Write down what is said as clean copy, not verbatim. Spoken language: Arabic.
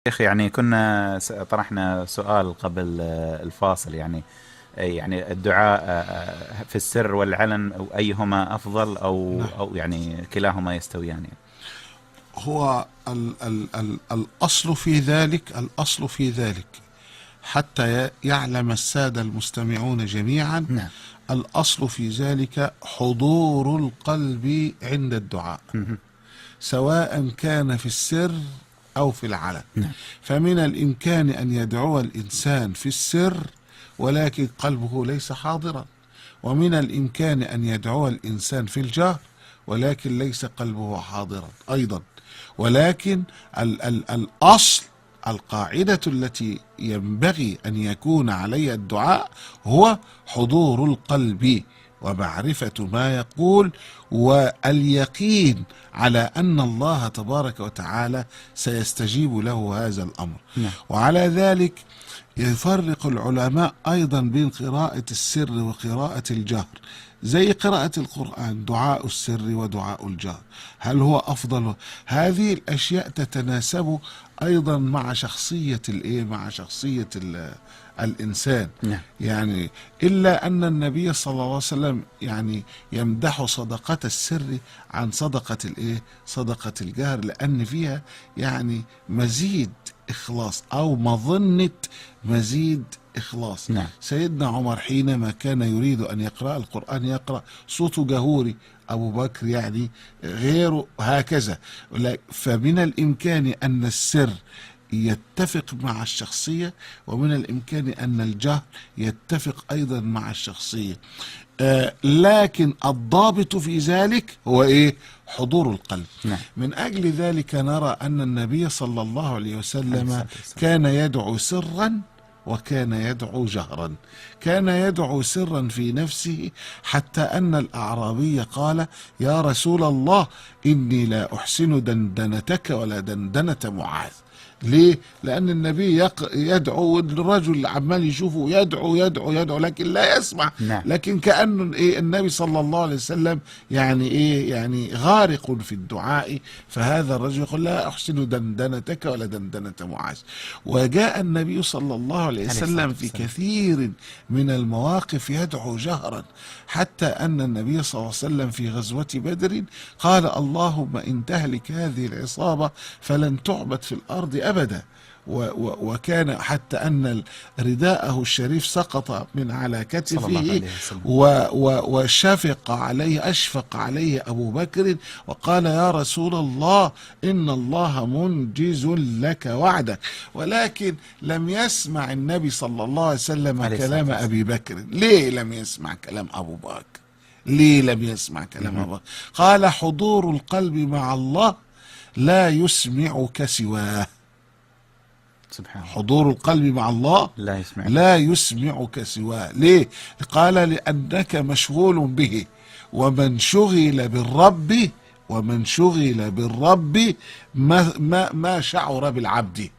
شيخ، يعني كنا طرحنا سؤال قبل الفاصل، يعني الدعاء في السر والعلن، أو أيهما أفضل، نعم. أو يعني كلاهما يستويان يعني. هو ال الأصل في ذلك، الأصل في ذلك حتى يعلم السادة المستمعون جميعا، نعم. الأصل في ذلك حضور القلب عند الدعاء، مهم. سواء كان في السر أو في العلن. نعم. فمن الإمكان أن يدعو الإنسان في السر ولكن قلبه ليس حاضرا، ومن الإمكان أن يدعو الإنسان في الجهر ولكن ليس قلبه حاضرا أيضا. ولكن ال الأصل، القاعدة التي ينبغي أن يكون عليها الدعاء هو حضور القلب ومعرفة ما يقول، واليقين على أن الله تبارك وتعالى سيستجيب له هذا الأمر. نعم. وعلى ذلك يفرق العلماء أيضا بين قراءة السر وقراءة الجهر. زي قراءة القرآن، دعاء السر ودعاء الجهر، هل هو أفضل؟ هذه الأشياء تتناسب أيضا مع شخصية مع شخصية الإنسان. نعم. يعني إلا أن النبي صلى الله عليه وسلم يعني يمدح صدقة السر عن صدقة صدقة الجهر، لأن فيها يعني مزيد إخلاص أو مظنة مزيد إخلاص. نعم. سيدنا عمر حينما كان يريد أن يقرأ القرآن يقرأ صوته جهوري، أبو بكر يعني غيره هكذا. فمن الإمكان أن السر يتفق مع الشخصية، ومن الإمكان أن الجهر يتفق أيضا مع الشخصية. لكن الضابط في ذلك هو حضور القلب. نعم. من أجل ذلك نرى أن النبي صلى الله عليه عليه وسلم الصلاة والسلام. كان يدعو سرا وكان يدعو جهرا. كان يدعو سرا في نفسه، حتى أن الأعرابي قال: يا رسول الله، إني لا أحسن دندنتك ولا دندنة معاذ. ليه؟ لأن النبي يدعو، والرجل عمال يشوفه يدعو يدعو يدعو لكن لا يسمع. نعم. لكن كأنه النبي صلى الله عليه وسلم يعني غارق في الدعاء. فهذا الرجل يقول: لا أحسن دندنتك ولا دندنة معاذ. وجاء النبي صلى الله عليه عليه الصلاة وسلم في والسلام. كثير من المواقف يدعو جهرا، حتى أن النبي صلى الله عليه وسلم في غزوة بدر قال: اللهم إن تهلك هذه العصابة فلن تعبد في الأرض أبدا. وكان حتى أن رداءه الشريف سقط من على صلى الله كتفه، عليه وسلم. وشفق عليه، أشفق عليه أبو بكر وقال: يا رسول الله، إن الله منجز لك وعدك. ولكن لم يسمع النبي صلى الله عليه وسلم عليه الصلاة كلام والسلام. أبي بكر. ليه لم يسمع كلام أبو بكر؟ ليه لم يسمع كلام مهم. أبو بكر؟ قال: حضور القلب مع الله لا يسمعك سواه. سبحان الله. حضور القلب مع الله لا يسمعك. لا يسمعك سواه. ليه؟ قال: لأنك مشغول به، ومن شغل بالرب، ومن شغل بالرب ما شعر بالعبد.